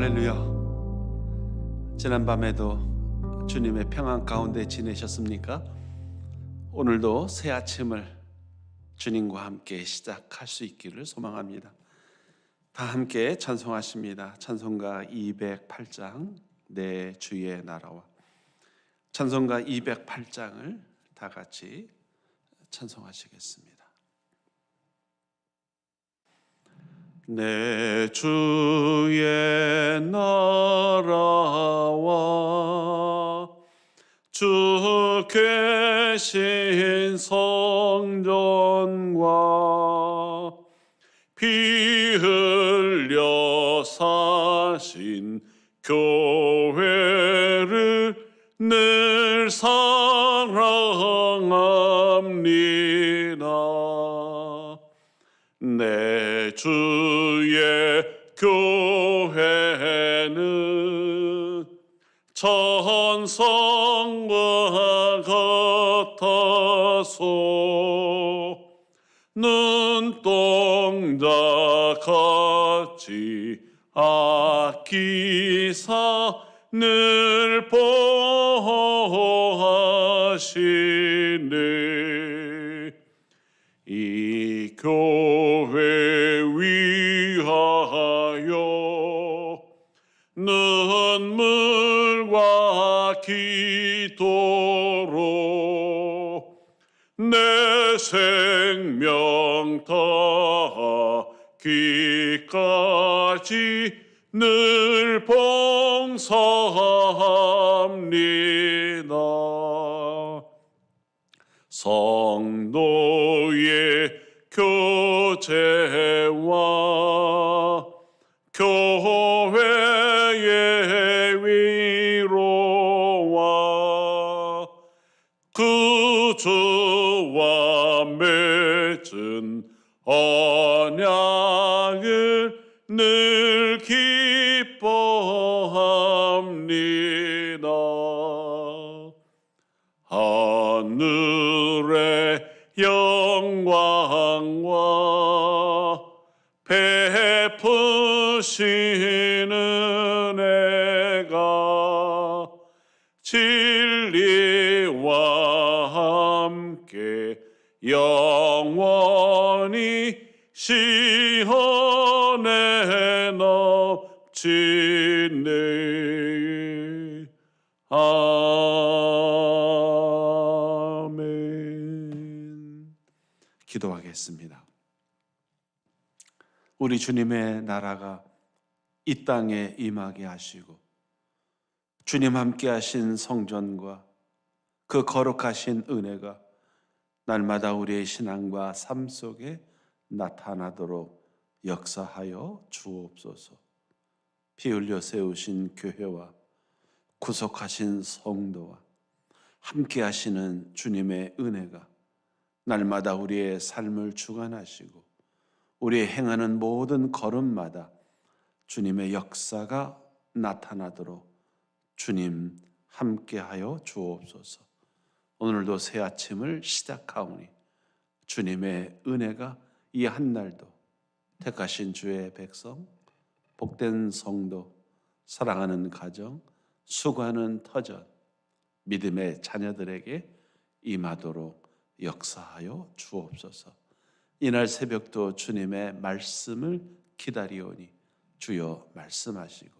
할렐루야. 지난밤에도 주님의 평안 가운데 지내셨습니까? 오늘도 새 아침을 주님과 함께 시작할 수 있기를 소망합니다. 다 함께 찬송하십니다. 찬송가 208장 내 주의 나라와. 찬송가 208장을 다 같이 찬송하시겠습니다. 내 주의 나라와 주 계신 성전과 피 흘려 사신 교회를 늘 사랑합니다. 내 주의 교회는 천성과 같아서 눈동자같이 아끼사 늘 보호하시네. 이 교회 위하여 눈물과 기도로 내 생명 다하기까지 늘 봉사합니다. 성도의 교제와 교회의 위로와 구주와 맺은 언약을 늘 기뻐합니다. 하늘의 영광과 베푸시는 은혜가 진리와 함께 영원히 시온에 넘치네. 아멘. 기도하겠습니다. 우리 주님의 나라가 이 땅에 임하게 하시고 주님 함께 하신 성전과 그 거룩하신 은혜가 날마다 우리의 신앙과 삶 속에 나타나도록 역사하여 주옵소서. 피 흘려 세우신 교회와 구속하신 성도와 함께 하시는 주님의 은혜가 날마다 우리의 삶을 주관하시고 우리의 행하는 모든 걸음마다 주님의 역사가 나타나도록 주님 함께하여 주옵소서. 오늘도 새 아침을 시작하오니 주님의 은혜가 이 한날도 택하신 주의 백성, 복된 성도, 사랑하는 가정, 수고하는 터전, 믿음의 자녀들에게 임하도록 역사하여 주옵소서. 이날 새벽도 주님의 말씀을 기다리오니 주여 말씀하시고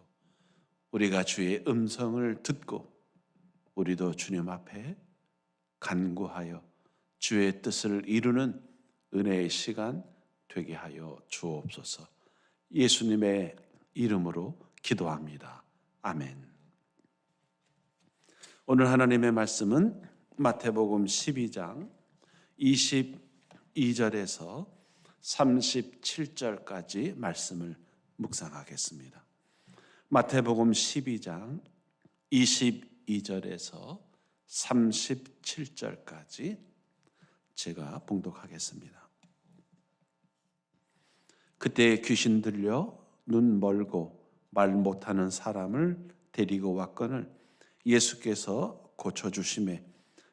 우리가 주의 음성을 듣고 우리도 주님 앞에 간구하여 주의 뜻을 이루는 은혜의 시간 되게 하여 주옵소서. 예수님의 이름으로 기도합니다. 아멘. 오늘 하나님의 말씀은 마태복음 12장 22절에서 37절까지 말씀을 묵상하겠습니다. 마태복음 12장 22절에서 37절까지 제가 봉독하겠습니다. 그때 귀신 들려 눈 멀고 말 못하는 사람을 데리고 왔거늘 예수께서 고쳐주심에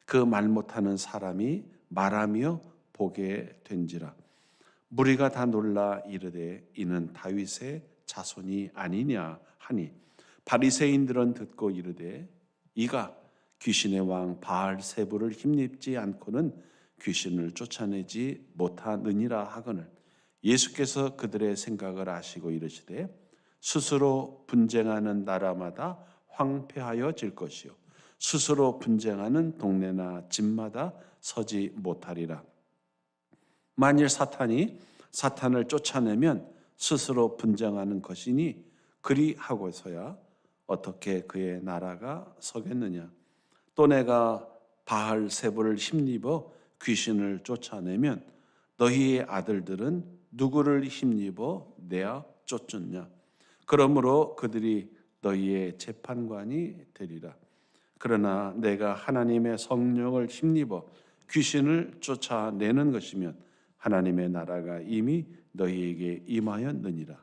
그 말 못하는 사람이 말하며 보게 된지라. 무리가 다 놀라 이르되 이는 다윗의 자손이 아니냐 하니 바리새인들은 듣고 이르되 이가 귀신의 왕 바알세불을 힘입지 않고는 귀신을 쫓아내지 못하느니라 하거늘 예수께서 그들의 생각을 아시고 이르시되 스스로 분쟁하는 나라마다 황폐하여질 것이요 스스로 분쟁하는 동네나 집마다 서지 못하리라. 만일 사탄이 사탄을 쫓아내면 스스로 분쟁하는 것이니 그리하고서야 어떻게 그의 나라가 서겠느냐. 또 내가 바알세불을 힘입어 귀신을 쫓아내면 너희의 아들들은 누구를 힘입어 내어 쫓느냐. 그러므로 그들이 너희의 재판관이 되리라. 그러나 내가 하나님의 성령을 힘입어 귀신을 쫓아내는 것이면 하나님의 나라가 이미 너희에게 임하였느니라.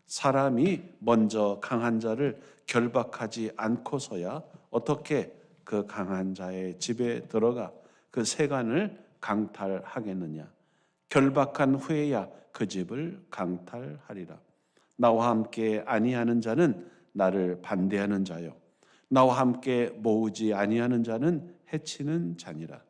사람이 먼저 강한 자를 결박하지 않고서야 어떻게 그 강한 자의 집에 들어가 그 세간을 강탈하겠느냐. 결박한 후에야 그 집을 강탈하리라. 나와 함께 아니하는 자는 나를 반대하는 자요 나와 함께 모으지 아니하는 자는 해치는 자니라.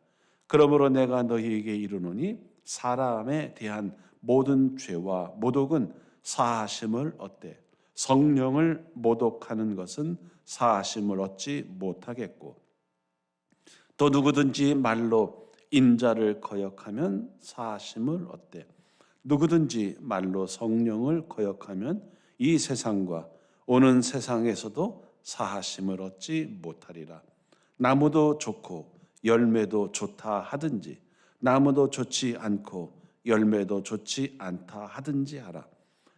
그러므로 내가 너희에게 이르노니 사람에 대한 모든 죄와 모독은 사하심을 얻되 성령을 모독하는 것은 사하심을 얻지 못하겠고 또 누구든지 말로 인자를 거역하면 사하심을 얻되 누구든지 말로 성령을 거역하면 이 세상과 오는 세상에서도 사하심을 얻지 못하리라. 나무도 좋고 열매도 좋다 하든지 나무도 좋지 않고 열매도 좋지 않다 하든지 하라.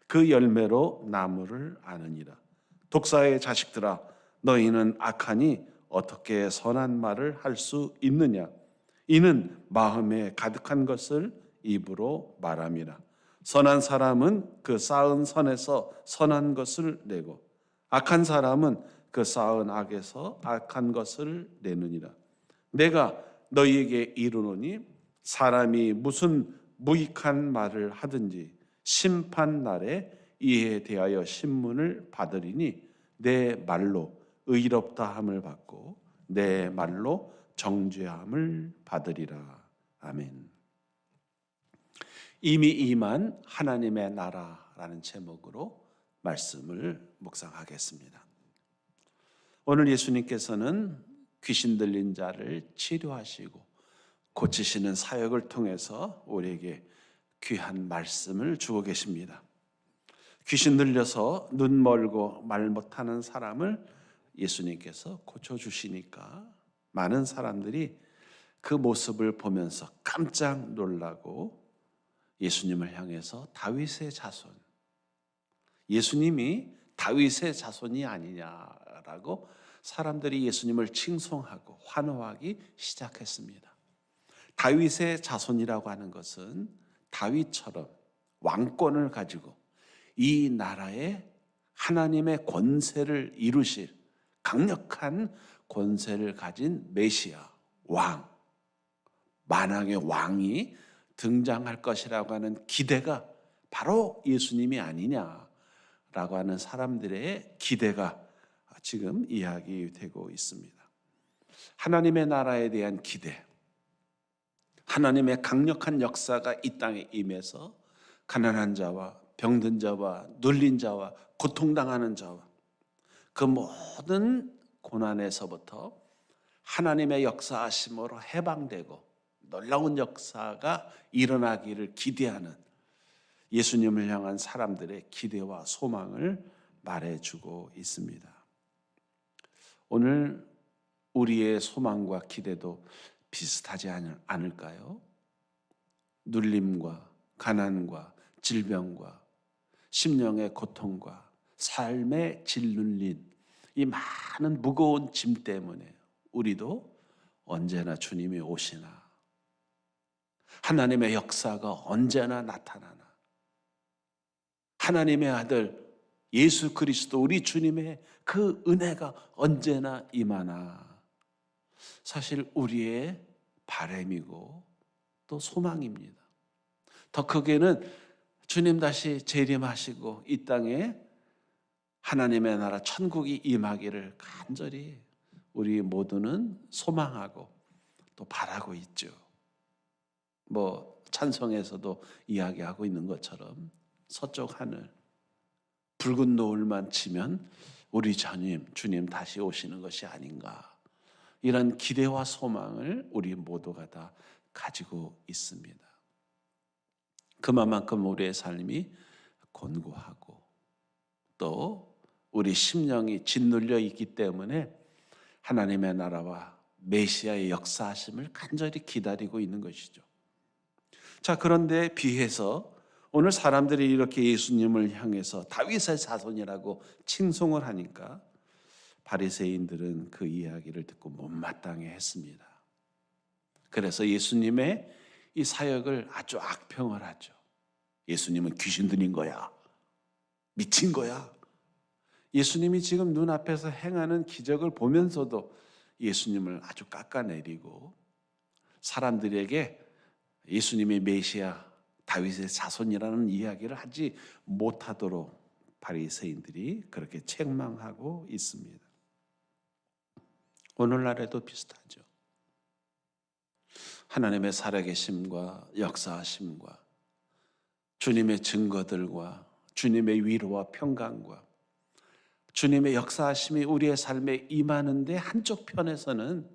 그 열매로 나무를 아느니라. 독사의 자식들아 너희는 악하니 어떻게 선한 말을 할 수 있느냐. 이는 마음에 가득한 것을 입으로 말함이라. 선한 사람은 그 쌓은 선에서 선한 것을 내고 악한 사람은 그 쌓은 악에서 악한 것을 내느니라. 내가 너희에게 이르노니 사람이 무슨 무익한 말을 하든지 심판 날에 이에 대하여 신문을 받으리니 내 말로 의롭다 함을 받고 내 말로 정죄함을 받으리라. 아멘. 이미 임한 하나님의 나라라는 제목으로 말씀을 묵상하겠습니다. 오늘 예수님께서는 귀신 들린 자를 치료하시고 고치시는 사역을 통해서 우리에게 귀한 말씀을 주고 계십니다. 귀신 들려서 눈 멀고 말 못하는 사람을 예수님께서 고쳐주시니까 많은 사람들이 그 모습을 보면서 깜짝 놀라고 예수님을 향해서 다윗의 자손, 예수님이 다윗의 자손이 아니냐라고 사람들이 예수님을 칭송하고 환호하기 시작했습니다. 다윗의 자손이라고 하는 것은 다윗처럼 왕권을 가지고 이 나라에 하나님의 권세를 이루실 강력한 권세를 가진 메시아, 왕, 만왕의 왕이 등장할 것이라고 하는 기대가 바로 예수님이 아니냐라고 하는 사람들의 기대가 지금 이야기되고 있습니다. 하나님의 나라에 대한 기대, 하나님의 강력한 역사가 이 땅에 임해서 가난한 자와 병든 자와 눌린 자와 고통당하는 자와 그 모든 고난에서부터 하나님의 역사하심으로 해방되고 놀라운 역사가 일어나기를 기대하는 예수님을 향한 사람들의 기대와 소망을 말해주고 있습니다. 오늘 우리의 소망과 기대도 비슷하지 않을까요? 눌림과 가난과 질병과 심령의 고통과 삶의 짓눌린 이 많은 무거운 짐 때문에 우리도 언제나 주님이 오시나, 하나님의 역사가 언제나 나타나나, 하나님의 아들 예수 그리스도 우리 주님의 그 은혜가 언제나 임하나, 사실 우리의 바람이고 또 소망입니다. 더 크게는 주님 다시 재림하시고 이 땅에 하나님의 나라 천국이 임하기를 간절히 우리 모두는 소망하고 또 바라고 있죠. 찬송에서도 이야기하고 있는 것처럼 서쪽 하늘 붉은 노을만 치면 우리 주님 다시 오시는 것이 아닌가, 이런 기대와 소망을 우리 모두가 다 가지고 있습니다. 그만큼 우리의 삶이 곤고하고 또 우리 심령이 짓눌려 있기 때문에 하나님의 나라와 메시아의 역사하심을 간절히 기다리고 있는 것이죠. 자, 그런데 비해서 오늘 사람들이 이렇게 예수님을 향해서 다윗의 자손이라고 칭송을 하니까 바리새인들은 그 이야기를 듣고 못마땅해 했습니다. 그래서 예수님의 이 사역을 아주 악평을 하죠. 예수님은 귀신 들린 거야, 미친 거야. 예수님이 지금 눈앞에서 행하는 기적을 보면서도 예수님을 아주 깎아내리고 사람들에게 예수님의 메시아 다윗의 자손이라는 이야기를 하지 못하도록 바리새인들이 그렇게 책망하고 있습니다. 오늘날에도 비슷하죠. 하나님의 살아계심과 역사하심과 주님의 증거들과 주님의 위로와 평강과 주님의 역사하심이 우리의 삶에 임하는데 한쪽 편에서는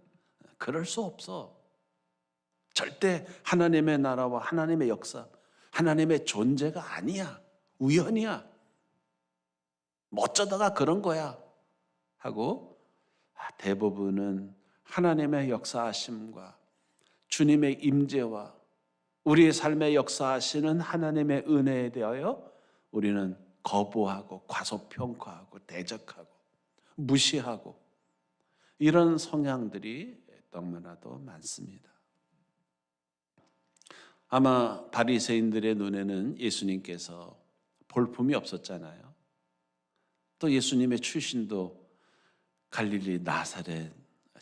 그럴 수 없어. 절대 하나님의 나라와 하나님의 역사, 하나님의 존재가 아니야. 우연이야. 어쩌다가 그런 거야 하고 대부분은 하나님의 역사하심과 주님의 임재와 우리의 삶에 역사하시는 하나님의 은혜에 대하여 우리는 거부하고 과소평가하고 대적하고 무시하고 이런 성향들이 너무나도 많습니다. 아마 바리새인들의 눈에는 예수님께서 볼품이 없었잖아요. 또 예수님의 출신도 갈릴리 나사렛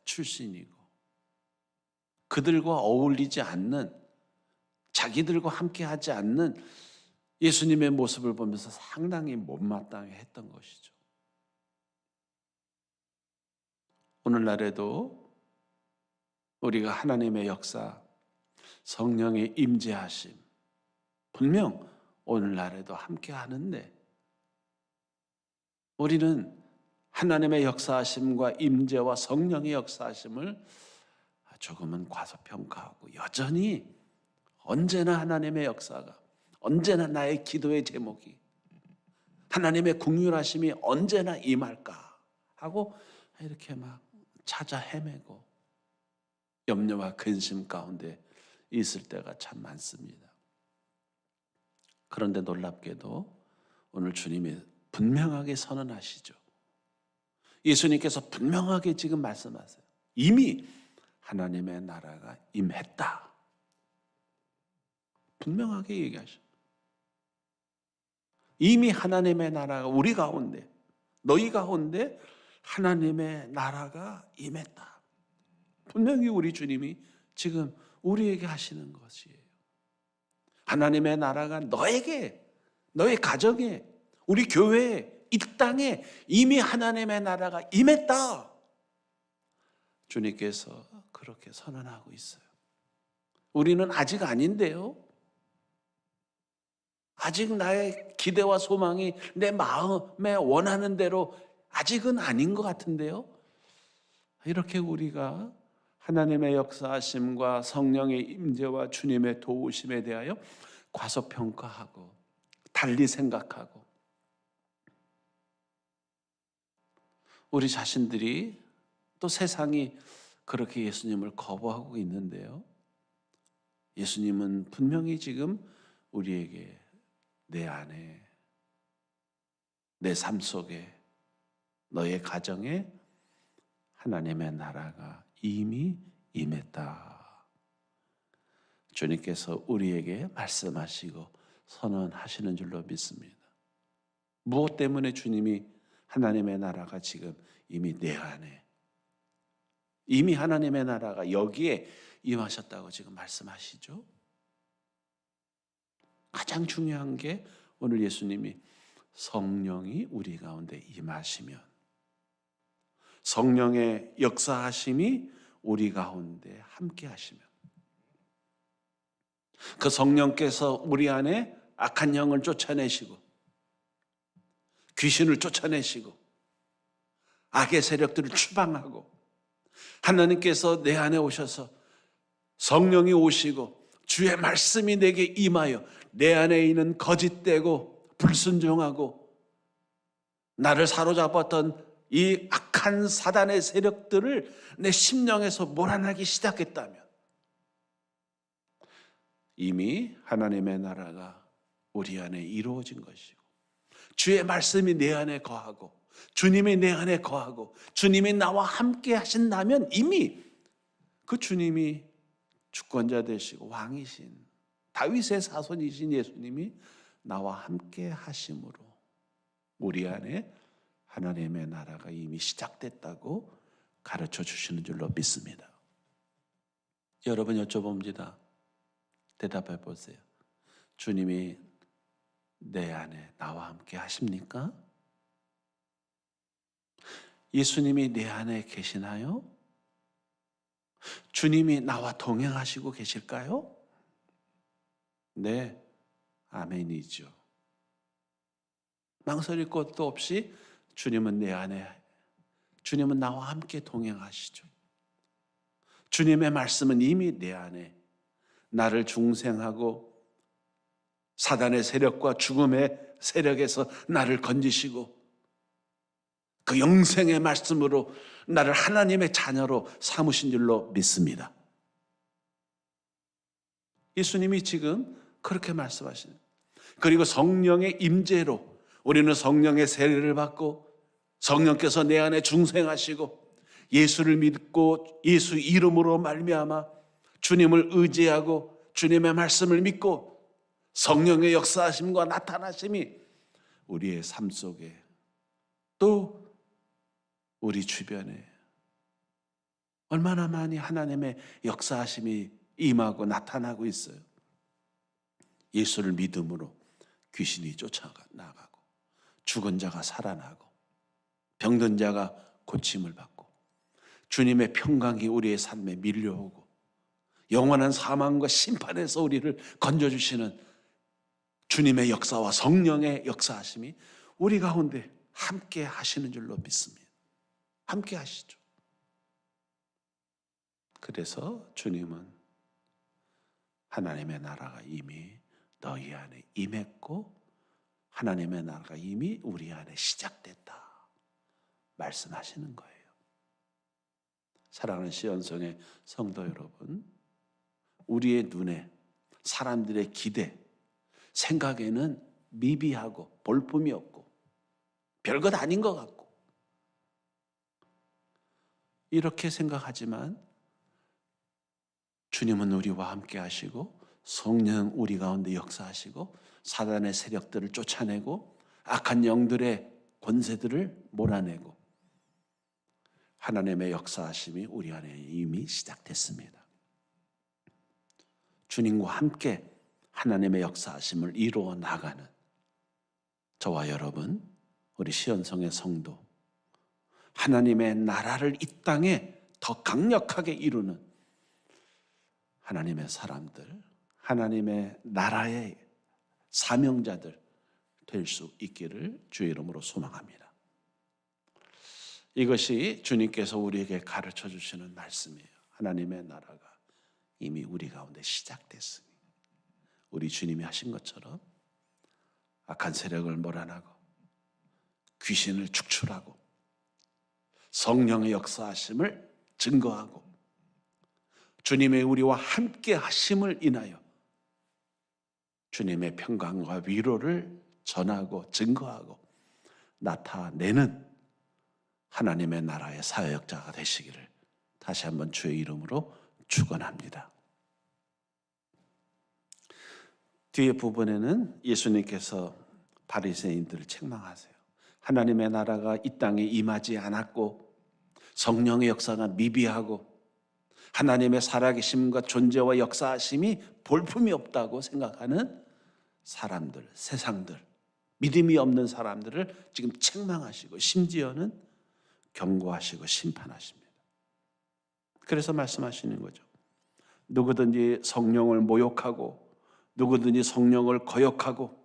출신이고 그들과 어울리지 않는, 자기들과 함께하지 않는 예수님의 모습을 보면서 상당히 못마땅해 했던 것이죠. 오늘날에도 우리가 하나님의 역사, 성령의 임재하심 분명 오늘날에도 함께 하는데 우리는 하나님의 역사하심과 임재와 성령의 역사하심을 조금은 과소평가하고 여전히 언제나 하나님의 역사가, 언제나 나의 기도의 제목이 하나님의 긍휼하심이 언제나 임할까 하고 이렇게 막 찾아 헤매고 염려와 근심 가운데 있을 때가 참 많습니다. 그런데 놀랍게도 오늘 주님이 분명하게 선언하시죠. 예수님께서 분명하게 지금 말씀하세요. 이미 하나님의 나라가 임했다. 분명하게 얘기하셔. 이미 하나님의 나라가 우리 가운데, 너희 가운데 하나님의 나라가 임했다. 분명히 우리 주님이 지금 우리에게 하시는 것이에요. 하나님의 나라가 너에게, 너의 가정에, 우리 교회에, 이 땅에 이미 하나님의 나라가 임했다. 주님께서 그렇게 선언하고 있어요. 우리는 아직 아닌데요. 아직 나의 기대와 소망이 내 마음에 원하는 대로 아직은 아닌 것 같은데요. 이렇게 우리가 하나님의 역사하심과 성령의 임재와 주님의 도우심에 대하여 과소평가하고 달리 생각하고 우리 자신들이 또 세상이 그렇게 예수님을 거부하고 있는데요. 예수님은 분명히 지금 우리에게 내 안에, 내 삶 속에, 너의 가정에 하나님의 나라가 이미 임했다. 주님께서 우리에게 말씀하시고 선언하시는 줄로 믿습니다. 무엇 때문에 주님이 하나님의 나라가 지금 이미 내 안에, 이미 하나님의 나라가 여기에 임하셨다고 지금 말씀하시죠? 가장 중요한 게 오늘 예수님이 성령이 우리 가운데 임하시면, 성령의 역사하심이 우리 가운데 함께 하시면, 그 성령께서 우리 안에 악한 영을 쫓아내시고 귀신을 쫓아내시고 악의 세력들을 추방하고, 하나님께서 내 안에 오셔서 성령이 오시고 주의 말씀이 내게 임하여 내 안에 있는 거짓되고 불순종하고 나를 사로잡았던 이 악한 사단의 세력들을 내 심령에서 몰아내기 시작했다면, 이미 하나님의 나라가 우리 안에 이루어진 것이고, 주의 말씀이 내 안에 거하고 주님이 내 안에 거하고 주님이 나와 함께 하신다면, 이미 그 주님이 주권자 되시고 왕이신 다윗의 사손이신 예수님이 나와 함께 하심으로 우리 안에 하나님의 나라가 이미 시작됐다고 가르쳐 주시는 줄로 믿습니다. 여러분, 여쭤봅니다. 대답해 보세요. 주님이 내 안에 나와 함께 하십니까? 예수님이 내 안에 계시나요? 주님이 나와 동행하시고 계실까요? 네, 아멘이죠. 망설일 것도 없이 주님은 내 안에, 주님은 나와 함께 동행하시죠. 주님의 말씀은 이미 내 안에 나를 중생하고 사단의 세력과 죽음의 세력에서 나를 건지시고 그 영생의 말씀으로 나를 하나님의 자녀로 삼으신 줄로 믿습니다. 예수님이 지금 그렇게 말씀하시는, 그리고 성령의 임재로 우리는 성령의 세례를 받고 성령께서 내 안에 중생하시고 예수를 믿고 예수 이름으로 말미암아 주님을 의지하고 주님의 말씀을 믿고 성령의 역사하심과 나타나심이 우리의 삶 속에 또 우리 주변에 얼마나 많이 하나님의 역사하심이 임하고 나타나고 있어요. 예수를 믿음으로 귀신이 쫓아나가고 죽은 자가 살아나고 병든 자가 고침을 받고 주님의 평강이 우리의 삶에 밀려오고 영원한 사망과 심판에서 우리를 건져주시는 주님의 역사와 성령의 역사하심이 우리 가운데 함께 하시는 줄로 믿습니다. 함께 하시죠. 그래서 주님은 하나님의 나라가 이미 너희 안에 임했고 하나님의 나라가 이미 우리 안에 시작됐다 말씀하시는 거예요. 사랑하는 시온성의 성도 여러분, 우리의 눈에 사람들의 기대, 생각에는 미비하고 볼품이 없고 별것 아닌 것 같고 이렇게 생각하지만 주님은 우리와 함께 하시고 성령 우리 가운데 역사하시고 사단의 세력들을 쫓아내고 악한 영들의 권세들을 몰아내고 하나님의 역사하심이 우리 안에 이미 시작됐습니다. 주님과 함께 하나님의 역사하심을 이루어 나가는 저와 여러분, 우리 시온성의 성도, 하나님의 나라를 이 땅에 더 강력하게 이루는 하나님의 사람들, 하나님의 나라의 사명자들 될 수 있기를 주의 이름으로 소망합니다. 이것이 주님께서 우리에게 가르쳐 주시는 말씀이에요. 하나님의 나라가 이미 우리 가운데 시작됐으니 우리 주님이 하신 것처럼 악한 세력을 몰아내고 귀신을 축출하고 성령의 역사하심을 증거하고 주님의 우리와 함께 하심을 인하여 주님의 평강과 위로를 전하고 증거하고 나타내는 하나님의 나라의 사역자가 되시기를 다시 한번 주의 이름으로 축원합니다. 뒤에 부분에는 예수님께서 바리새인들을 책망하세요. 하나님의 나라가 이 땅에 임하지 않았고 성령의 역사가 미비하고 하나님의 살아계심과 존재와 역사하심이 볼품이 없다고 생각하는 사람들, 세상들, 믿음이 없는 사람들을 지금 책망하시고 심지어는 경고하시고 심판하십니다. 그래서 말씀하시는 거죠. 누구든지 성령을 모욕하고 누구든지 성령을 거역하고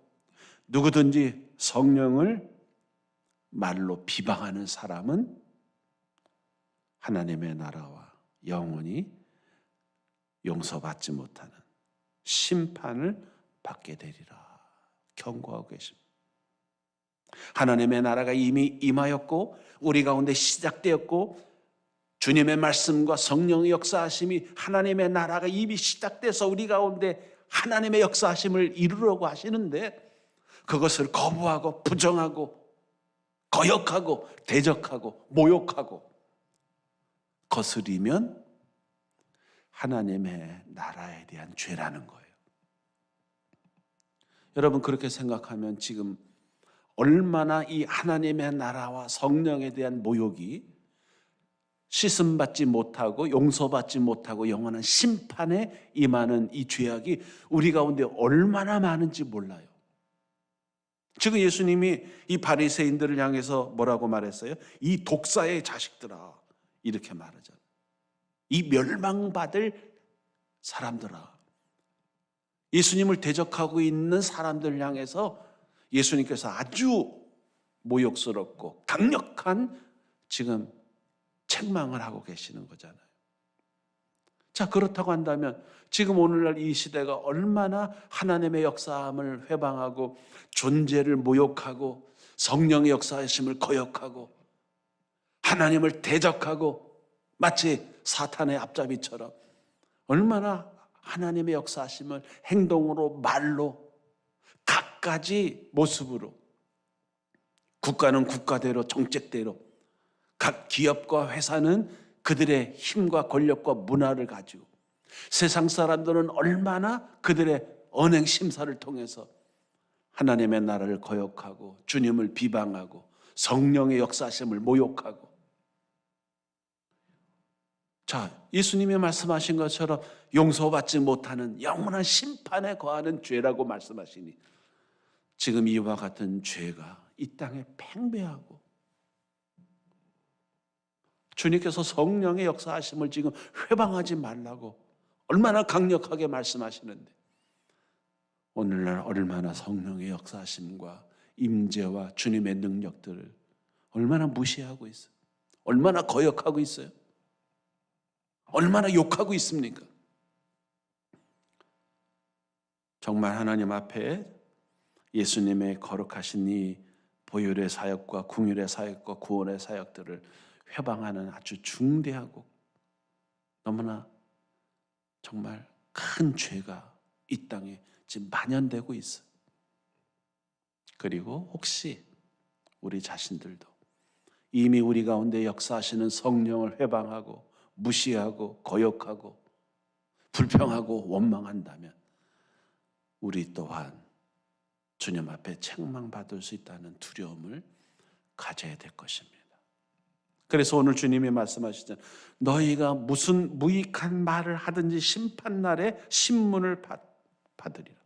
누구든지 성령을 말로 비방하는 사람은 하나님의 나라와 영원히 용서받지 못하는 심판을 받게 되리라 경고하고 계십니다. 하나님의 나라가 이미 임하였고 우리 가운데 시작되었고 주님의 말씀과 성령의 역사하심이 하나님의 나라가 이미 시작돼서 우리 가운데 하나님의 역사하심을 이루려고 하시는데 그것을 거부하고 부정하고 거역하고 대적하고 모욕하고 거스리면 하나님의 나라에 대한 죄라는 거예요. 여러분 그렇게 생각하면 지금 얼마나 이 하나님의 나라와 성령에 대한 모욕이 씻음받지 못하고 용서받지 못하고 영원한 심판에 임하는 이 죄악이 우리 가운데 얼마나 많은지 몰라요. 지금 예수님이 이 바리새인들을 향해서 뭐라고 말했어요? 이 독사의 자식들아 이렇게 말하잖아요. 이 멸망받을 사람들아. 예수님을 대적하고 있는 사람들을 향해서 예수님께서 아주 모욕스럽고 강력한 지금 책망을 하고 계시는 거잖아요. 자, 그렇다고 한다면 지금 오늘날 이 시대가 얼마나 하나님의 역사함을 회방하고 존재를 모욕하고 성령의 역사하심을 거역하고 하나님을 대적하고 마치 사탄의 앞잡이처럼 얼마나 하나님의 역사하심을 행동으로 말로 각가지 모습으로 국가는 국가대로 정책대로 각 기업과 회사는 그들의 힘과 권력과 문화를 가지고 세상 사람들은 얼마나 그들의 언행 심사를 통해서 하나님의 나라를 거역하고 주님을 비방하고 성령의 역사하심을 모욕하고 자, 예수님이 말씀하신 것처럼 용서받지 못하는 영원한 심판에 거하는 죄라고 말씀하시니 지금 이와 같은 죄가 이 땅에 팽배하고 주님께서 성령의 역사하심을 지금 회방하지 말라고 얼마나 강력하게 말씀하시는데 오늘날 얼마나 성령의 역사하심과 임재와 주님의 능력들을 얼마나 무시하고 있어요. 얼마나 거역하고 있어요. 얼마나 욕하고 있습니까? 정말 하나님 앞에 예수님의 거룩하신 이 보혈의 사역과 긍휼의 사역과 구원의 사역들을 회방하는 아주 중대하고 너무나 정말 큰 죄가 이 땅에 지금 만연되고 있어요. 그리고 혹시 우리 자신들도 이미 우리 가운데 역사하시는 성령을 회방하고 무시하고 거역하고 불평하고 원망한다면 우리 또한 주님 앞에 책망받을 수 있다는 두려움을 가져야 될 것입니다. 그래서 오늘 주님이 말씀하시잖아요. 너희가 무슨 무익한 말을 하든지 심판날에 신문을 받으리라.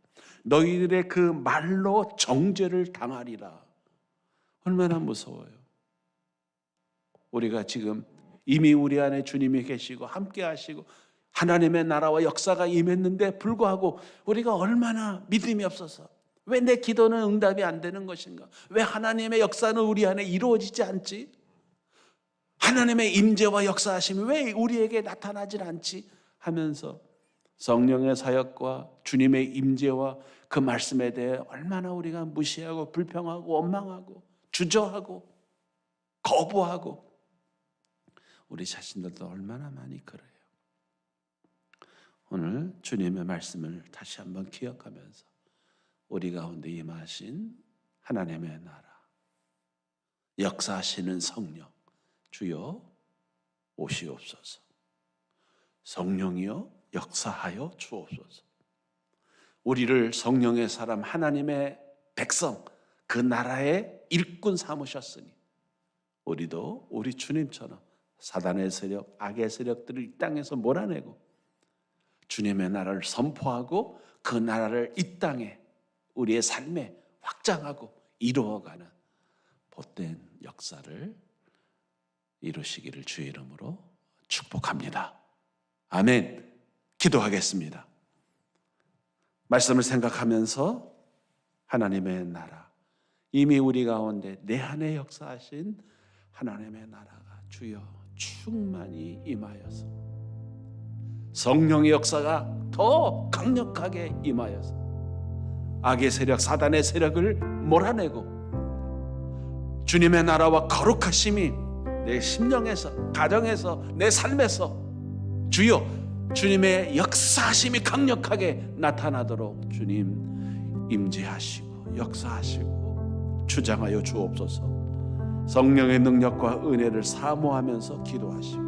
너희들의 그 말로 정죄를 당하리라. 얼마나 무서워요. 우리가 지금 이미 우리 안에 주님이 계시고 함께 하시고 하나님의 나라와 역사가 임했는데 불구하고 우리가 얼마나 믿음이 없어서 왜 내 기도는 응답이 안 되는 것인가? 왜 하나님의 역사는 우리 안에 이루어지지 않지? 하나님의 임재와 역사하심이 왜 우리에게 나타나질 않지? 하면서 성령의 사역과 주님의 임재와 그 말씀에 대해 얼마나 우리가 무시하고 불평하고 원망하고 주저하고 거부하고 우리 자신들도 얼마나 많이 그래요. 오늘 주님의 말씀을 다시 한번 기억하면서 우리 가운데 임하신 하나님의 나라 역사하시는 성령 주여 오시옵소서. 성령이여 역사하여 주옵소서. 우리를 성령의 사람 하나님의 백성 그 나라의 일꾼 삼으셨으니 우리도 우리 주님처럼 사단의 세력, 악의 세력들을 이 땅에서 몰아내고 주님의 나라를 선포하고 그 나라를 이 땅에 우리의 삶에 확장하고 이루어가는 복된 역사를 이루시기를 주의 이름으로 축복합니다. 아멘. 기도하겠습니다. 말씀을 생각하면서 하나님의 나라, 이미 우리 가운데 내 안에 역사하신 하나님의 나라가 주여 충만히 임하여서 성령의 역사가 더 강력하게 임하여서 악의 세력, 사단의 세력을 몰아내고 주님의 나라와 거룩하심이 내 심령에서, 가정에서, 내 삶에서 주여 주님의 역사하심이 강력하게 나타나도록 주님 임재하시고 역사하시고 주장하여 주옵소서. 성령의 능력과 은혜를 사모하면서 기도하시고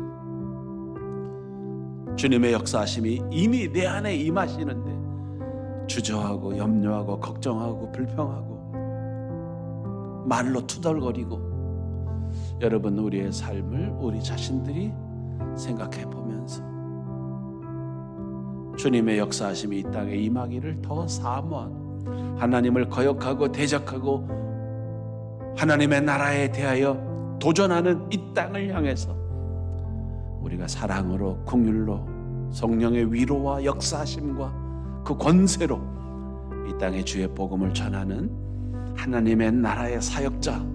주님의 역사하심이 이미 내 안에 임하시는데 주저하고 염려하고 걱정하고 불평하고 말로 투덜거리고 여러분 우리의 삶을 우리 자신들이 생각해 보면서 주님의 역사하심이 이 땅에 임하기를 더 사모한 하나님을 거역하고 대적하고 하나님의 나라에 대하여 도전하는 이 땅을 향해서 우리가 사랑으로 긍휼로 성령의 위로와 역사하심과 그 권세로 이 땅에 주의 복음을 전하는 하나님의 나라의 사역자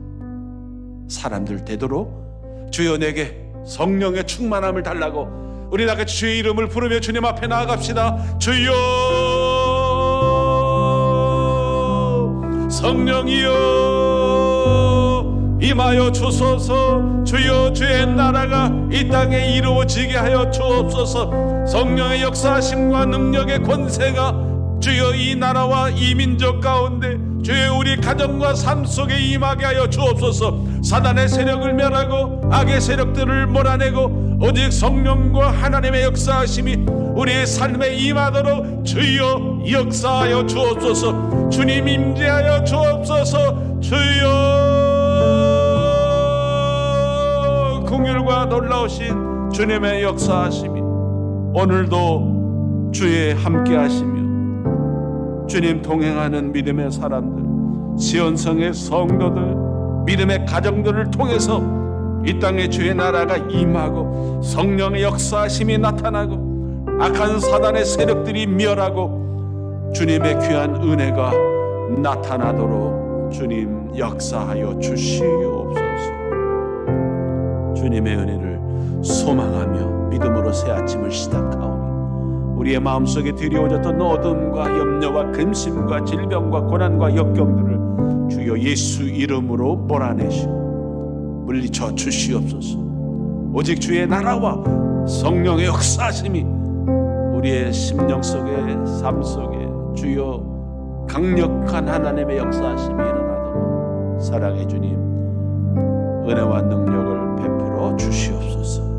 사람들 되도록 주여 내게 성령의 충만함을 달라고 우리 다 같이 주의 이름을 부르며 주님 앞에 나아갑시다. 주여 성령이여 임하여 주소서. 주여 주의 나라가 이 땅에 이루어지게 하여 주옵소서. 성령의 역사하심과 능력의 권세가 주여 이 나라와 이 민족 가운데 주여 우리 가정과 삶 속에 임하게 하여 주옵소서. 사단의 세력을 멸하고 악의 세력들을 몰아내고 오직 성령과 하나님의 역사하심이 우리의 삶에 임하도록 주여 역사하여 주옵소서. 주님 임재하여 주옵소서. 주여 긍휼과 놀라우신 주님의 역사하심이 오늘도 주의 함께하시며 주님 동행하는 믿음의 사람들, 시온성의 성도들, 믿음의 가정들을 통해서 이 땅에 주의 나라가 임하고 성령의 역사하심이 나타나고 악한 사단의 세력들이 멸하고 주님의 귀한 은혜가 나타나도록 주님 역사하여 주시옵소서. 주님의 은혜를 소망하며 믿음으로 새 아침을 시작하오니 우리의 마음속에 들여오졌던 어둠과 염려와 근심과 질병과 고난과 역경들을 주여 예수 이름으로 몰아내시고 물리쳐 주시옵소서. 오직 주의 나라와 성령의 역사심이 우리의 심령 속에 삶 속에 주여 강력한 하나님의 역사심이 일어나도록 사랑의 주님 은혜와 능력을 베풀어 주시옵소서.